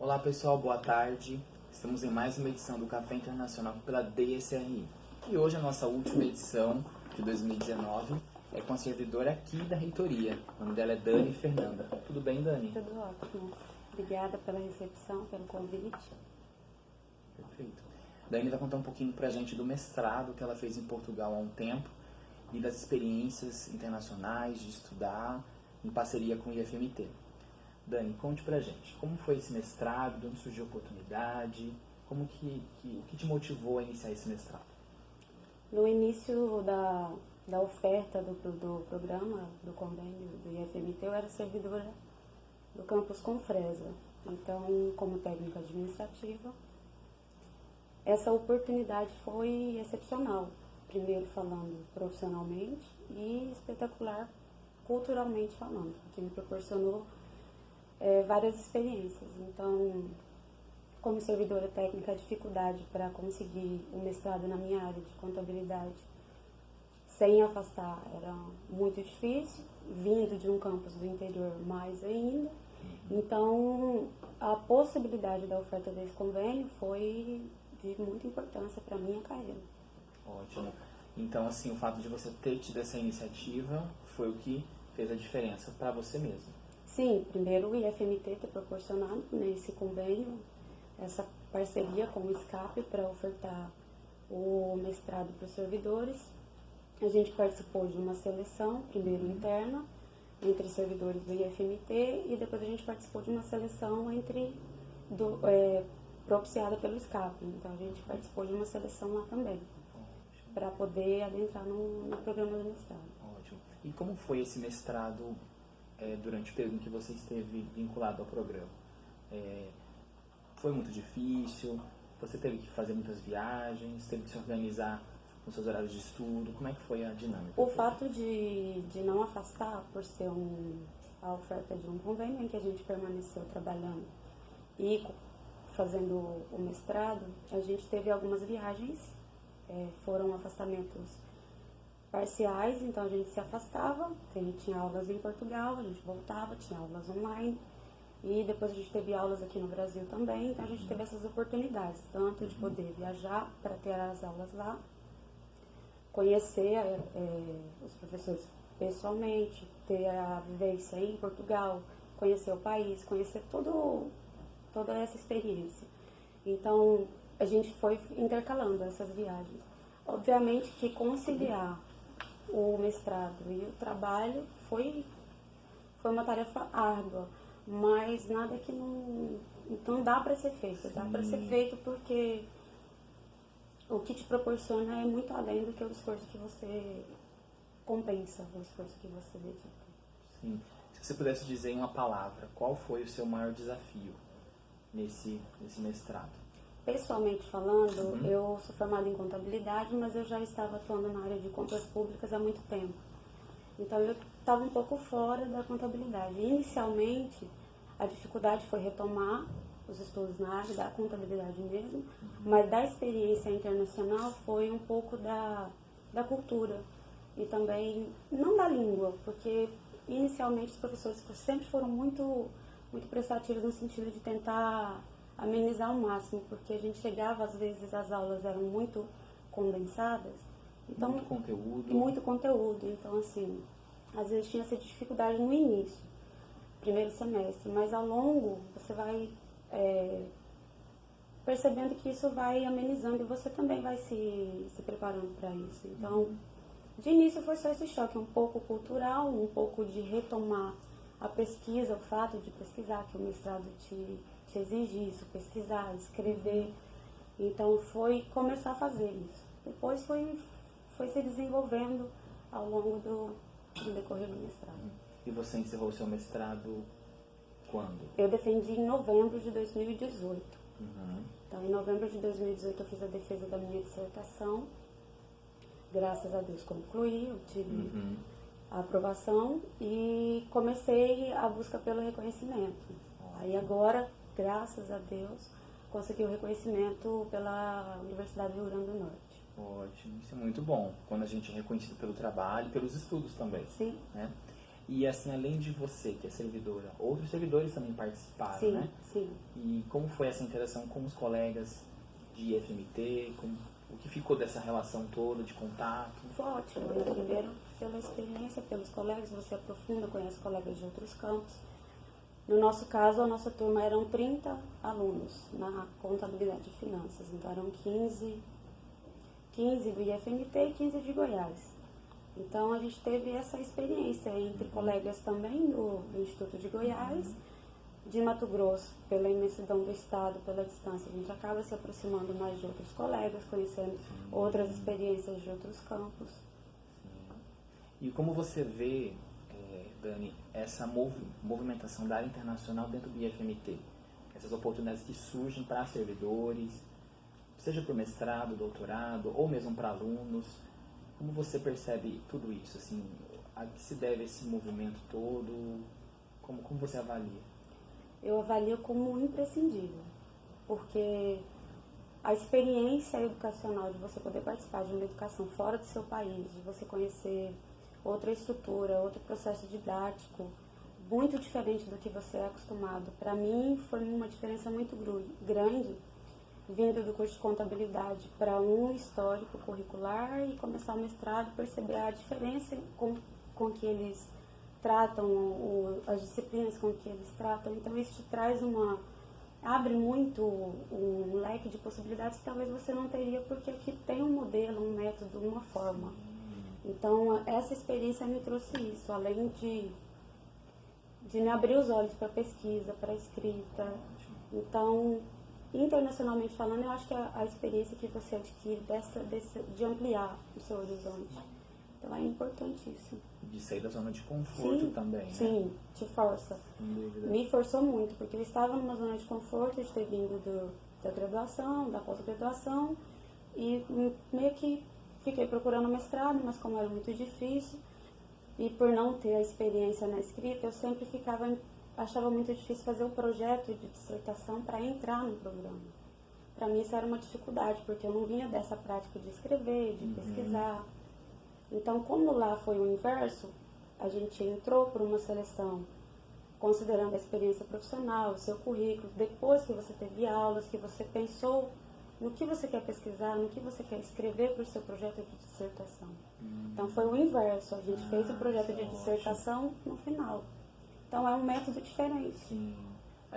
Olá pessoal, boa tarde. Estamos em mais uma edição do Café Internacional pela DSRI. E hoje a nossa última edição de 2019 é com a servidora aqui da reitoria. O nome dela é Dani Fernanda. Tudo bem, Dani? Tudo ótimo. Obrigada pela recepção, pelo convite. Perfeito. Dani vai contar um pouquinho pra gente do mestrado que ela fez em Portugal há um tempo e das experiências internacionais de estudar em parceria com o IFMT. Dani, conte pra gente, como foi esse mestrado, de onde surgiu a oportunidade, o que te motivou a iniciar esse mestrado? No início da oferta do programa, do convênio do IFMT, eu era servidora do campus Confresa. Então, como técnica administrativa, essa oportunidade foi excepcional. Primeiro falando profissionalmente e espetacular culturalmente falando, que me proporcionou várias experiências. Então, como servidora técnica, a dificuldade para conseguir o mestrado na minha área de contabilidade sem afastar era muito difícil, vindo de um campus do interior mais ainda. Então, a possibilidade da oferta desse convênio foi de muita importância para a minha carreira. Ótimo. Então, assim, o fato de você ter tido essa iniciativa foi o que fez a diferença para você mesmo? Sim, primeiro o IFMT ter proporcionado nesse convênio essa parceria com o SCAP para ofertar o mestrado para os servidores. A gente participou de uma seleção, primeiro interna, entre servidores do IFMT, e depois a gente participou de uma seleção propiciada pelo SCAP. Então a gente participou de uma seleção lá também, para poder adentrar no programa do mestrado. Ótimo. E como foi esse mestrado durante o período em que você esteve vinculado ao programa? Foi muito difícil? Você teve que fazer muitas viagens? Teve que se organizar nos seus horários de estudo? Como é que foi a dinâmica? O fato de não afastar, por ser a oferta de um convênio em que a gente permaneceu trabalhando e fazendo o mestrado, a gente teve algumas viagens, foram afastamentos parciais, então a gente se afastava, tinha aulas em Portugal, a gente voltava, tinha aulas online, e depois a gente teve aulas aqui no Brasil também, então a gente teve essas oportunidades, tanto de poder viajar para ter as aulas lá, conhecer os professores pessoalmente, ter a vivência em Portugal, conhecer o país, conhecer toda essa experiência. Então, a gente foi intercalando essas viagens. Obviamente que conciliar o mestrado e o trabalho foi uma tarefa árdua, mas nada que não dá para ser feito. Dá para ser feito porque o que te proporciona é muito além do que o esforço que você compensa, o esforço que você dedica. Sim. Se você pudesse dizer em uma palavra, qual foi o seu maior desafio nesse mestrado? Pessoalmente falando, eu sou formada em contabilidade, mas eu já estava atuando na área de compras públicas há muito tempo. Então eu estava um pouco fora da contabilidade. Inicialmente, a dificuldade foi retomar os estudos na área da contabilidade mesmo, mas da experiência internacional foi um pouco da cultura e também não da língua, porque inicialmente os professores sempre foram muito prestativos no sentido de tentar amenizar ao máximo, porque a gente chegava, às vezes as aulas eram muito condensadas, então, muito conteúdo, então assim, às vezes tinha essa dificuldade no início, primeiro semestre, mas ao longo você vai percebendo que isso vai amenizando e você também vai se preparando para isso. Então, de início foi só esse choque, um pouco cultural, um pouco de retomar a pesquisa, o fato de pesquisar, que o mestrado te exige isso, pesquisar, escrever. Então foi começar a fazer isso. Depois foi se desenvolvendo ao longo do decorrer do mestrado. E você encerrou o seu mestrado quando? Eu defendi em novembro de 2018. Então, em novembro de 2018 eu fiz a defesa da minha dissertação. Graças a Deus concluí, eu tive a aprovação e comecei a busca pelo reconhecimento. Aí agora, graças a Deus, consegui o reconhecimento pela Universidade do Rio Grande do Norte. Ótimo, isso é muito bom, quando a gente é reconhecido pelo trabalho e pelos estudos também. Sim. Né? E assim, além de você, que é servidora, outros servidores também participaram, Sim, né? sim. E como foi essa interação com os colegas de IFMT? O que ficou dessa relação toda de contato? Foi ótimo. Primeiro, pela experiência, pelos colegas, você aprofunda, conhece colegas de outros campos. No nosso caso, a nossa turma eram 30 alunos na contabilidade e finanças. Então, eram 15 do IFMT e 15 de Goiás. Então, a gente teve essa experiência entre colegas também do Instituto de Goiás, de Mato Grosso, pela imensidão do estado, pela distância. A gente acaba se aproximando mais de outros colegas, conhecendo outras experiências de outros campos. E como você vê, Dani, essa movimentação da área internacional dentro do IFMT? Essas oportunidades que surgem para servidores, seja por mestrado, doutorado, ou mesmo para alunos. Como você percebe tudo isso? Assim, a que se deve esse movimento todo? Como você avalia? Eu avalio como imprescindível, porque a experiência educacional de você poder participar de uma educação fora do seu país, de você conhecer outra estrutura, outro processo didático, muito diferente do que você é acostumado. Para mim, foi uma diferença muito grande, vindo do curso de contabilidade para um histórico curricular e começar o mestrado, perceber a diferença com que eles tratam, as disciplinas com que eles tratam. Então, isso te traz abre muito um leque de possibilidades que talvez você não teria, porque aqui tem um modelo, um método, uma forma. Então, essa experiência me trouxe isso, além de me abrir os olhos para pesquisa, para escrita. Então, internacionalmente falando, eu acho que a experiência que você adquire de ampliar o seu horizonte. Então, é importantíssimo. De sair da zona de conforto também, né? Sim, te força. Me forçou muito, porque eu estava numa zona de conforto de ter vindo da graduação, da pós-graduação, e meio que fiquei procurando mestrado, mas como era muito difícil, e por não ter a experiência na escrita, eu sempre achava muito difícil fazer o projeto de dissertação para entrar no programa. Para mim isso era uma dificuldade, porque eu não vinha dessa prática de escrever, de pesquisar. Então, como lá foi o inverso, a gente entrou por uma seleção, considerando a experiência profissional, o seu currículo, depois que você teve aulas, que você pensou no que você quer pesquisar, no que você quer escrever para o seu projeto de dissertação. Então, foi o inverso, a gente fez o projeto de dissertação no final. Então, é um método diferente. Sim.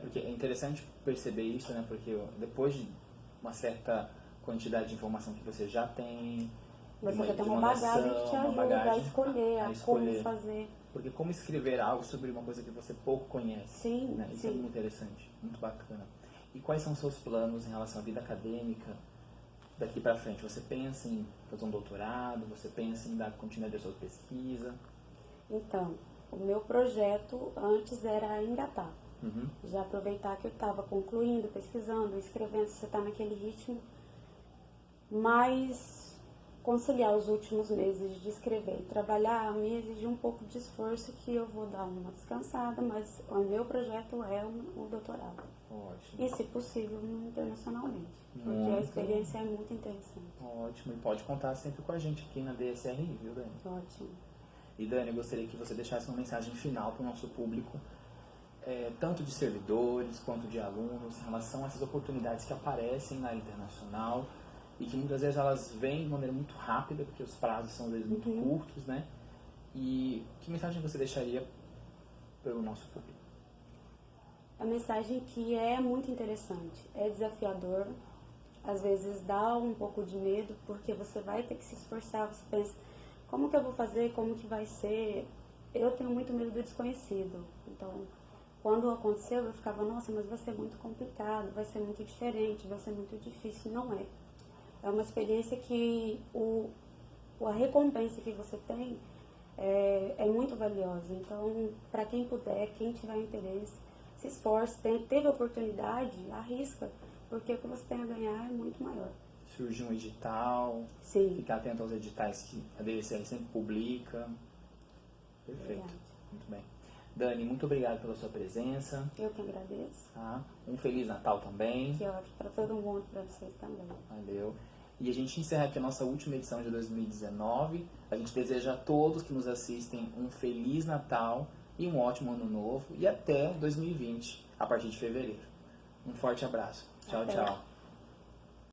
Porque é interessante perceber isso, né? Porque depois de uma certa quantidade de informação que você já tem, você já tem uma bagagem que te ajuda a escolher, a como fazer. Porque como escrever algo sobre uma coisa que você pouco conhece, sim, né? Isso é muito interessante, muito bacana. E quais são os seus planos em relação à vida acadêmica daqui para frente? Você pensa em fazer um doutorado? Você pensa em dar continuidade à sua pesquisa? Então, o meu projeto antes era engatar. Já aproveitar que eu estava concluindo, pesquisando, escrevendo, você está naquele ritmo, mas conciliar os últimos meses de escrever e trabalhar me exige um pouco de esforço, que eu vou dar uma descansada, mas o meu projeto é o doutorado. Ótimo. E, se possível, internacionalmente, porque a experiência é muito interessante. Ótimo, e pode contar sempre com a gente aqui na DSRI, viu, Dani? Ótimo. E, Dani, eu gostaria que você deixasse uma mensagem final para o nosso público, tanto de servidores quanto de alunos, em relação a essas oportunidades que aparecem na área internacional e que muitas vezes elas vêm de maneira muito rápida, porque os prazos são às vezes muito curtos, né? E que mensagem você deixaria para o nosso público? A mensagem que é muito interessante, é desafiador, às vezes dá um pouco de medo, porque você vai ter que se esforçar, você pensa, como que eu vou fazer, como que vai ser? Eu tenho muito medo do desconhecido, então quando aconteceu eu ficava, nossa, mas vai ser muito complicado, vai ser muito diferente, vai ser muito difícil. Não é. É uma experiência que a recompensa que você tem é muito valiosa. Então, para quem puder, quem tiver interesse, se esforce, teve oportunidade, arrisca, porque o que você tem a ganhar é muito maior. Surge um edital, Sim. Ficar atento aos editais que a DSR sempre publica. Perfeito, Verdade. muito bem. Dani, muito obrigado pela sua presença. Eu que agradeço. Tá? Um Feliz Natal também. Que ótimo, para todo mundo, para vocês também. Valeu. E a gente encerra aqui a nossa última edição de 2019. A gente deseja a todos que nos assistem um Feliz Natal e um ótimo Ano Novo. E até 2020, a partir de fevereiro. Um forte abraço. Tchau, Até. tchau.